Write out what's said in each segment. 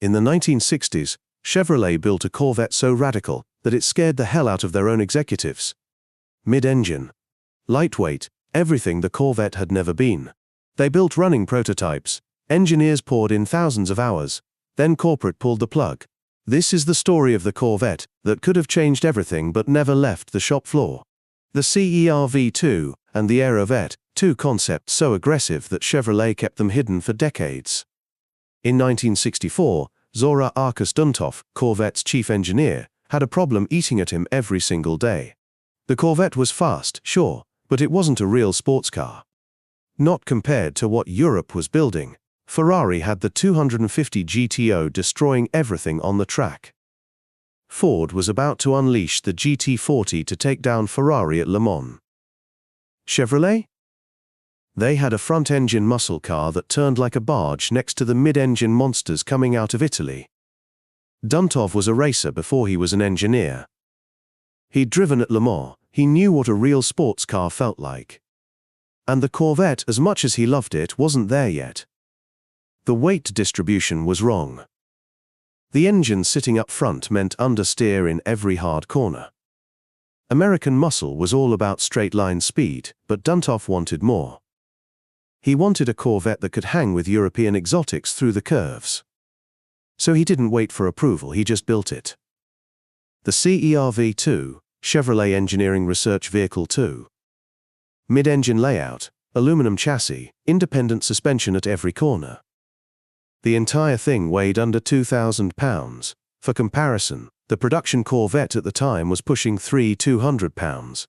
In the 1960s, Chevrolet built a Corvette so radical that it scared the hell out of their own executives. Mid-engine, lightweight, everything the Corvette had never been. They built running prototypes, engineers poured in thousands of hours, then corporate pulled the plug. This is the story of the Corvette that could have changed everything but never left the shop floor. The CERV-2 and the Aerovette, two concepts so aggressive that Chevrolet kept them hidden for decades. In 1964, Zora Arkus Duntov, Corvette's chief engineer, had a problem eating at him every single day. The Corvette was fast, sure, but it wasn't a real sports car. Not compared to what Europe was building. Ferrari had the 250 GTO destroying everything on the track. Ford was about to unleash the GT40 to take down Ferrari at Le Mans. Chevrolet? They had a front-engine muscle car that turned like a barge next to the mid-engine monsters coming out of Italy. Duntov was a racer before he was an engineer. He'd driven at Le Mans, he knew what a real sports car felt like. And the Corvette, as much as he loved it, wasn't there yet. The weight distribution was wrong. The engine sitting up front meant understeer in every hard corner. American muscle was all about straight-line speed, but Duntov wanted more. He wanted a Corvette that could hang with European exotics through the curves. So he didn't wait for approval, he just built it. The CERV-2, Chevrolet Engineering Research Vehicle 2. Mid-engine layout, aluminum chassis, independent suspension at every corner. The entire thing weighed under 2,000 pounds. For comparison, the production Corvette at the time was pushing 3,200 pounds.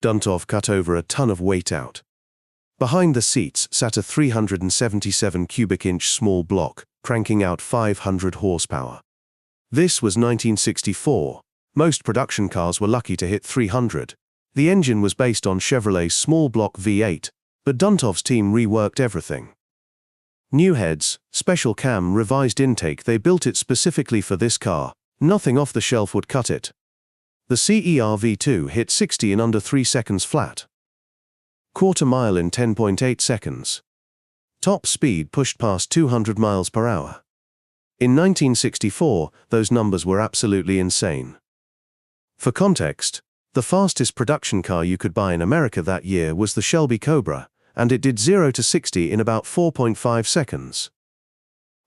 Duntov cut over a ton of weight out. Behind the seats sat a 377 cubic inch small block, cranking out 500 horsepower. This was 1964. Most production cars were lucky to hit 300. The engine was based on Chevrolet's small block V8, but Duntov's team reworked everything. New heads, special cam, revised intake, they built it specifically for this car. Nothing off the shelf would cut it. The CERV-2 hit 60 in under 3 seconds flat. Quarter mile in 10.8 seconds. Top speed pushed past 200 miles per hour. In 1964, those numbers were absolutely insane. For context, the fastest production car you could buy in America that year was the Shelby Cobra, and it did 0 to 60 in about 4.5 seconds.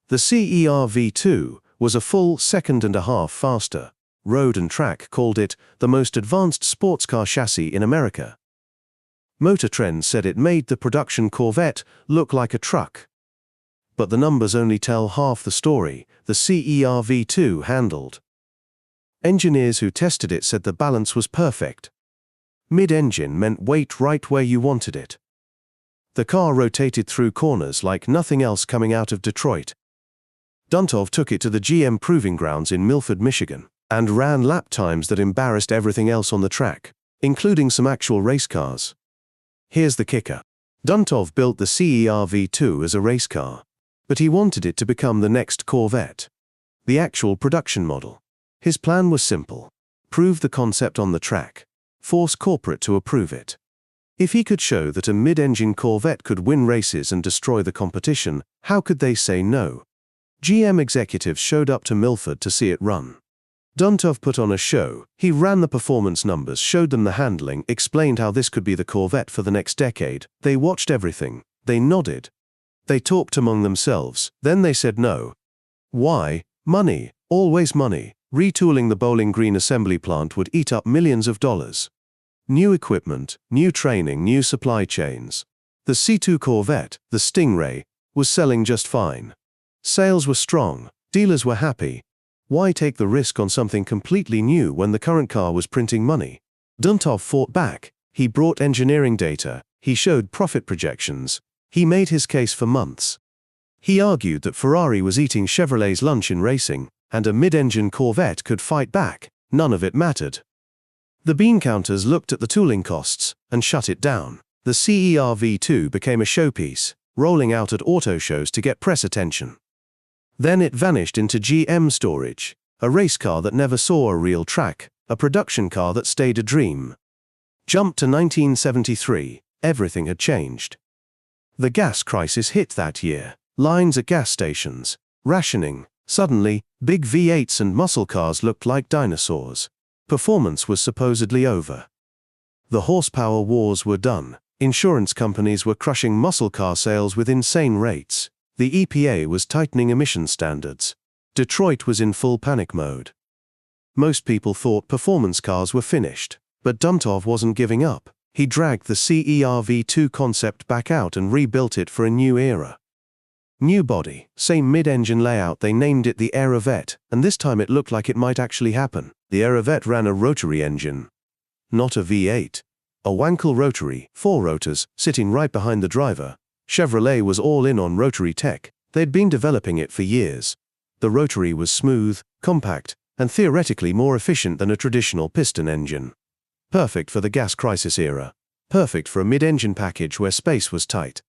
The CERV-2 was a full second and a half faster. Road and Track called it the most advanced sports car chassis in America. Motor Trend said it made the production Corvette look like a truck. But the numbers only tell half the story. The CERV-2 handled. Engineers who tested it said the balance was perfect. Mid-engine meant weight right where you wanted it. The car rotated through corners like nothing else coming out of Detroit. Duntov took it to the GM Proving Grounds in Milford, Michigan, and ran lap times that embarrassed everything else on the track, including some actual race cars. Here's the kicker. Duntov built the CERV-2 as a race car, but he wanted it to become the next Corvette, the actual production model. His plan was simple: prove the concept on the track, force corporate to approve it. If he could show that a mid-engine Corvette could win races and destroy the competition, how could they say no? GM executives showed up to Milford to see it run. Duntov put on a show. He ran the performance numbers, showed them the handling, explained how this could be the Corvette for the next decade. They watched everything. They nodded. They talked among themselves. Then they said no. Why? Money. Always money. Retooling the Bowling Green assembly plant would eat up millions of dollars. New equipment, new training, new supply chains. The C2 Corvette, the Stingray, was selling just fine. Sales were strong. Dealers were happy. Why take the risk on something completely new when the current car was printing money? Duntov fought back. He brought engineering data. He showed profit projections. He made his case for months. He argued that Ferrari was eating Chevrolet's lunch in racing, and a mid-engine Corvette could fight back. None of it mattered. The bean counters looked at the tooling costs and shut it down. The CERV-2 became a showpiece, rolling out at auto shows to get press attention. Then it vanished into GM storage, a race car that never saw a real track, a production car that stayed a dream. Jump to 1973, everything had changed. The gas crisis hit that year. Lines at gas stations, rationing, Suddenly, big V8s and muscle cars looked like dinosaurs. Performance was supposedly over. The horsepower wars were done. Insurance companies were crushing muscle car sales with insane rates. The EPA was tightening emission standards. Detroit was in full panic mode. Most people thought performance cars were finished, but Duntov wasn't giving up. He dragged the CERV2 concept back out and rebuilt it for a new era. New body, same mid-engine layout. They named it the Aerovette, and this time it looked like it might actually happen. The Aerovette ran a rotary engine, not a V8. A Wankel rotary, 4 rotors, sitting right behind the driver. Chevrolet was all in on rotary tech. They'd been developing it for years. The rotary was smooth, compact, and theoretically more efficient than a traditional piston engine. Perfect for the gas crisis era. Perfect for a mid-engine package where space was tight.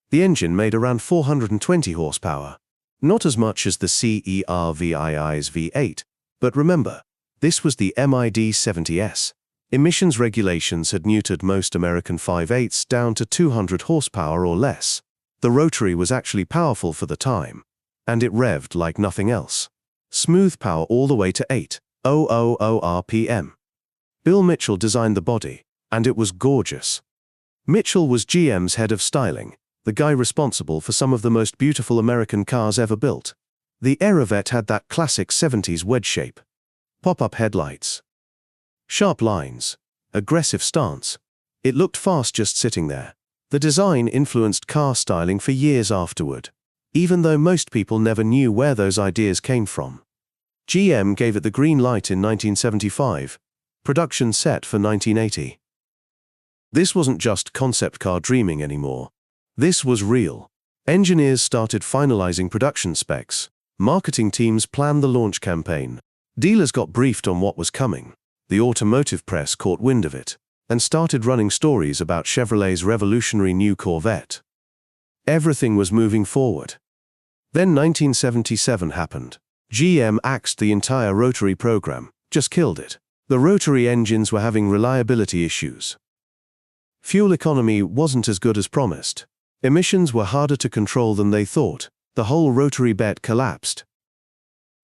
The engine made around 420 horsepower. Not as much as the CERVII's V8, but remember, this was the MID-70S. Emissions regulations had neutered most American 5.8s down to 200 horsepower or less. The rotary was actually powerful for the time, and it revved like nothing else. Smooth power all the way to 8,000 RPM. Bill Mitchell designed the body, and it was gorgeous. Mitchell was GM's head of styling, the guy responsible for some of the most beautiful American cars ever built. The Aerovette had that classic 70s wedge shape. Pop-up headlights. Sharp lines. Aggressive stance. It looked fast just sitting there. The design influenced car styling for years afterward, even though most people never knew where those ideas came from. GM gave it the green light in 1975. Production set for 1980. This wasn't just concept car dreaming anymore. This was real. Engineers started finalizing production specs. Marketing teams planned the launch campaign. Dealers got briefed on what was coming. The automotive press caught wind of it and started running stories about Chevrolet's revolutionary new Corvette. Everything was moving forward. Then 1977 happened. GM axed the entire rotary program, just killed it. The rotary engines were having reliability issues. Fuel economy wasn't as good as promised. Emissions were harder to control than they thought. The whole rotary bet collapsed.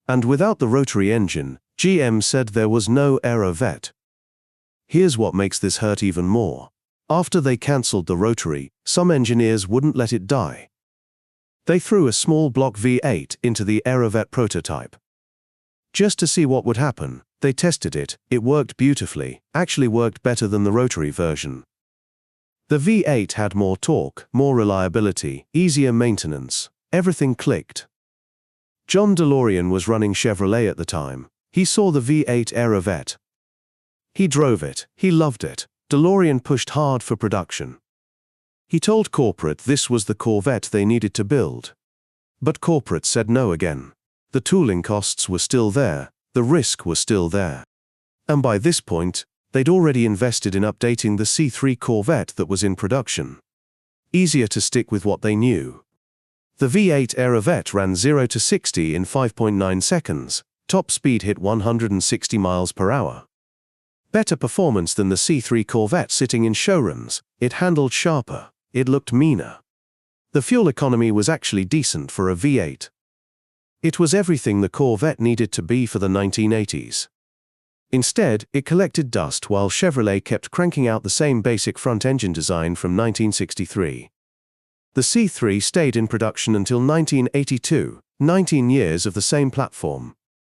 And without the rotary engine, GM said there was no Aerovette. Here's what makes this hurt even more. After they cancelled the rotary, some engineers wouldn't let it die. They threw a small block V8 into the Aerovette prototype. Just to see what would happen, they tested it. It worked beautifully, actually worked better than the rotary version. The V8 had more torque, more reliability, easier maintenance. Everything clicked. John DeLorean was running Chevrolet at the time. He saw the V8 Aerovette. He drove it. He loved it. DeLorean pushed hard for production. He told corporate this was the Corvette they needed to build. But corporate said no again. The tooling costs were still there. The risk was still there. And by this point, they'd already invested in updating the C3 Corvette that was in production. Easier to stick with what they knew. The V8 Aerovette ran 0 to 60 in 5.9 seconds. Top speed hit 160 miles per hour. Better performance than the C3 Corvette sitting in showrooms. It handled sharper. It looked meaner. The fuel economy was actually decent for a V8. It was everything the Corvette needed to be for the 1980s. Instead, it collected dust while Chevrolet kept cranking out the same basic front-engine design from 1963. The C3 stayed in production until 1982, 19 years of the same platform.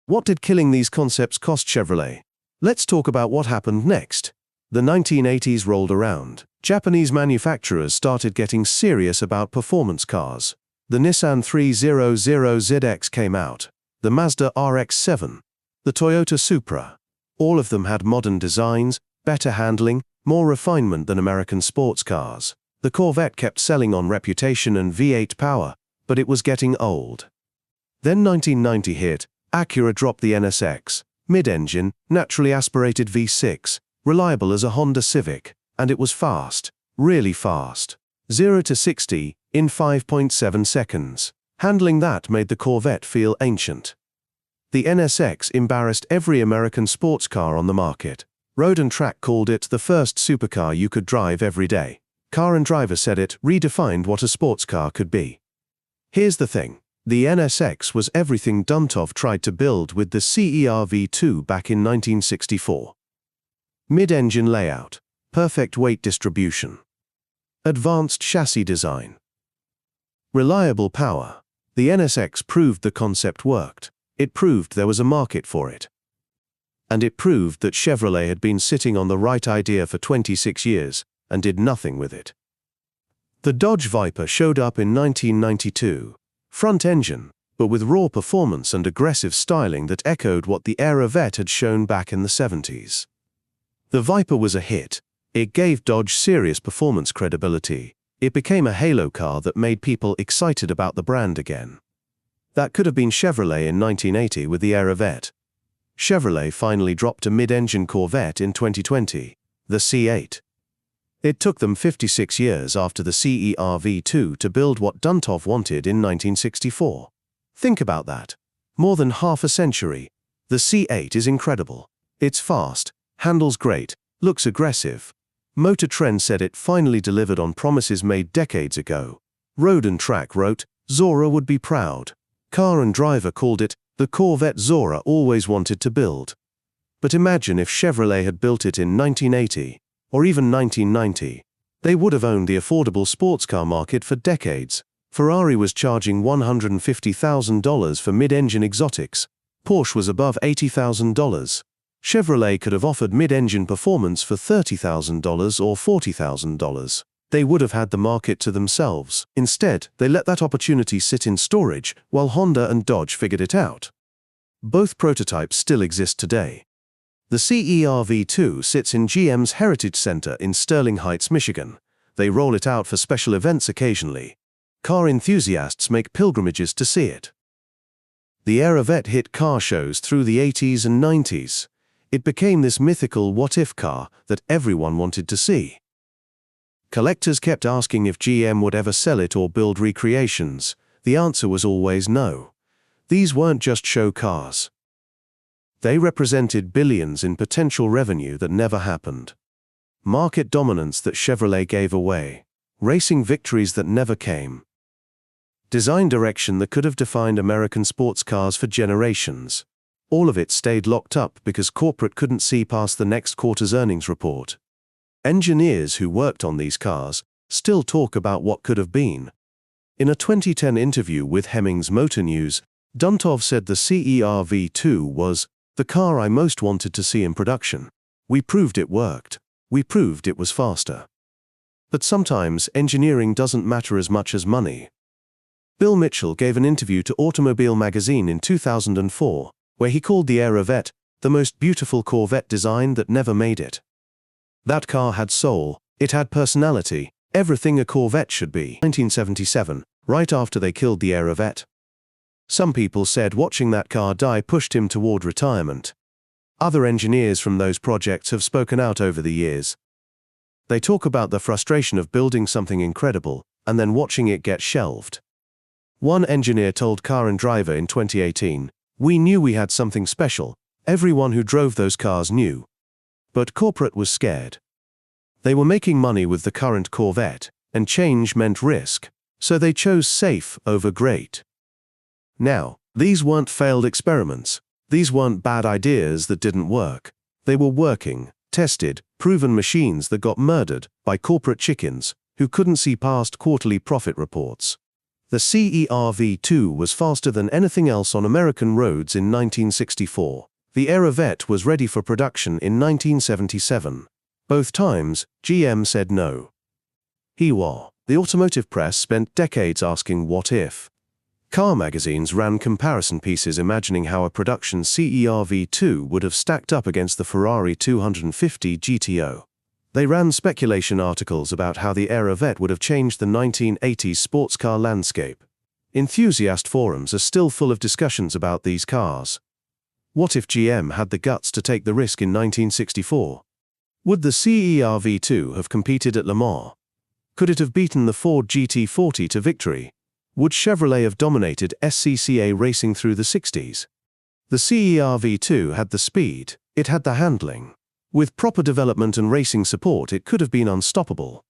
What did killing these concepts cost Chevrolet? Let's talk about what happened next. The 1980s rolled around. Japanese manufacturers started getting serious about performance cars. The Nissan 300ZX came out. The Mazda RX-7. The Toyota Supra. All of them had modern designs, better handling, more refinement than American sports cars. The Corvette kept selling on reputation and V8 power, but it was getting old. Then 1990 hit. Acura dropped the NSX, mid-engine, naturally aspirated V6, reliable as a Honda Civic, and it was fast, really fast. 0 to 60 in 5.7 seconds. Handling that made the Corvette feel ancient. The NSX embarrassed every American sports car on the market. Road and Track called it the first supercar you could drive every day. Car and Driver said it redefined what a sports car could be. Here's the thing. The NSX was everything Duntov tried to build with the CER-V2 back in 1964. Mid-engine layout, perfect weight distribution, advanced chassis design, reliable power. The NSX proved the concept worked. It proved there was a market for it. And it proved that Chevrolet had been sitting on the right idea for 26 years and did nothing with it. The Dodge Viper showed up in 1992, front engine, but with raw performance and aggressive styling that echoed what the Aerovette had shown back in the 70s. The Viper was a hit. It gave Dodge serious performance credibility. It became a halo car that made people excited about the brand again. That could have been Chevrolet in 1980 with the Aerovette. Chevrolet finally dropped a mid-engine Corvette in 2020, the C8. It took them 56 years after the CER-V2 to build what Duntov wanted in 1964. Think about that. More than half a century. The C8 is incredible. It's fast, handles great, looks aggressive. Motor Trend said it finally delivered on promises made decades ago. Road and Track wrote, Zora would be proud. Car and Driver called it the Corvette Zora always wanted to build. But imagine if Chevrolet had built it in 1980, or even 1990. They would have owned the affordable sports car market for decades. Ferrari was charging $150,000 for mid-engine exotics. Porsche was above $80,000. Chevrolet could have offered mid-engine performance for $30,000 or $40,000. They would have had the market to themselves. Instead, they let that opportunity sit in storage while Honda and Dodge figured it out. Both prototypes still exist today. The CER-V2 sits in GM's Heritage Center in Sterling Heights, Michigan. They roll it out for special events occasionally. Car enthusiasts make pilgrimages to see it. The Aerovette hit car shows through the 80s and 90s. It became this mythical what-if car that everyone wanted to see. Collectors kept asking if GM would ever sell it or build recreations. The answer was always no. These weren't just show cars. They represented billions in potential revenue that never happened. Market dominance that Chevrolet gave away. Racing victories that never came. Design direction that could have defined American sports cars for generations. All of it stayed locked up because corporate couldn't see past the next quarter's earnings report. Engineers who worked on these cars still talk about what could have been. In a 2010 interview with Hemmings Motor News, Duntov said the CER-V2 was the car I most wanted to see in production. We proved it worked. We proved it was faster. But sometimes engineering doesn't matter as much as money. Bill Mitchell gave an interview to Automobile magazine in 2004, where he called the Aerovette the most beautiful Corvette design that never made it. That car had soul, it had personality, everything a Corvette should be. 1977, right after they killed the Aerovette. Some people said watching that car die pushed him toward retirement. Other engineers from those projects have spoken out over the years. They talk about the frustration of building something incredible and then watching it get shelved. One engineer told Car and Driver in 2018, "We knew we had something special. Everyone who drove those cars knew. But corporate was scared. They were making money with the current Corvette, and change meant risk, so they chose safe over great." Now, these weren't failed experiments. These weren't bad ideas that didn't work. They were working, tested, proven machines that got murdered by corporate chickens who couldn't see past quarterly profit reports. The CER-V2 was faster than anything else on American roads in 1964. The Aerovette was ready for production in 1977. Both times, GM said no. The automotive press spent decades asking what if. Car magazines ran comparison pieces imagining how a production CER-V2 would have stacked up against the Ferrari 250 GTO. They ran speculation articles about how the Aerovette would have changed the 1980s sports car landscape. Enthusiast forums are still full of discussions about these cars. What if GM had the guts to take the risk in 1964? Would the CER-V2 have competed at Le Mans? Could it have beaten the Ford GT40 to victory? Would Chevrolet have dominated SCCA racing through the 60s? The CER-V2 had the speed, it had the handling. With proper development and racing support, it could have been unstoppable.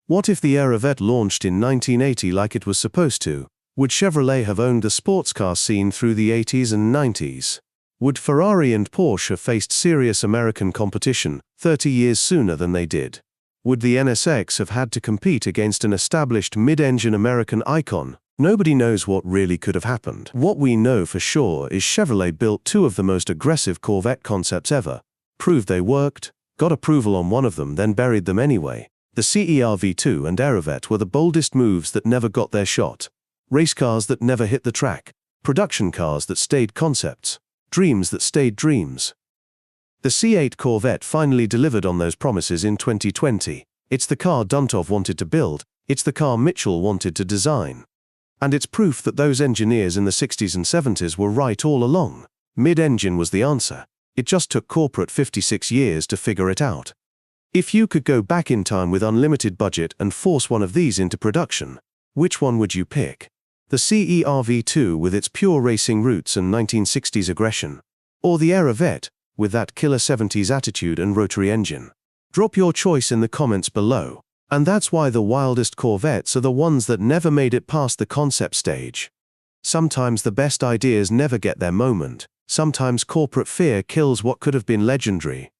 What if the Aerovette launched in 1980 like it was supposed to? Would Chevrolet have owned the sports car scene through the 80s and 90s? Would Ferrari and Porsche have faced serious American competition 30 years sooner than they did? Would the NSX have had to compete against an established mid-engine American icon? Nobody knows what really could have happened. What we know for sure is Chevrolet built two of the most aggressive Corvette concepts ever, proved they worked, got approval on one of them, then buried them anyway. The CER-V2 and Aerovette were the boldest moves that never got their shot. Race cars that never hit the track. Production cars that stayed concepts. Dreams that stayed dreams. The C8 Corvette finally delivered on those promises in 2020. It's the car Duntov wanted to build. It's the car Mitchell wanted to design. And it's proof that those engineers in the 60s and 70s were right all along. Mid-engine was the answer. It just took corporate 56 years to figure it out. If you could go back in time with unlimited budget and force one of these into production, which one would you pick? The CER-V2 with its pure racing roots and 1960s aggression? Or the Aerovette with that killer 70s attitude and rotary engine? Drop your choice in the comments below. And that's why the wildest Corvettes are the ones that never made it past the concept stage. Sometimes the best ideas never get their moment. Sometimes corporate fear kills what could have been legendary.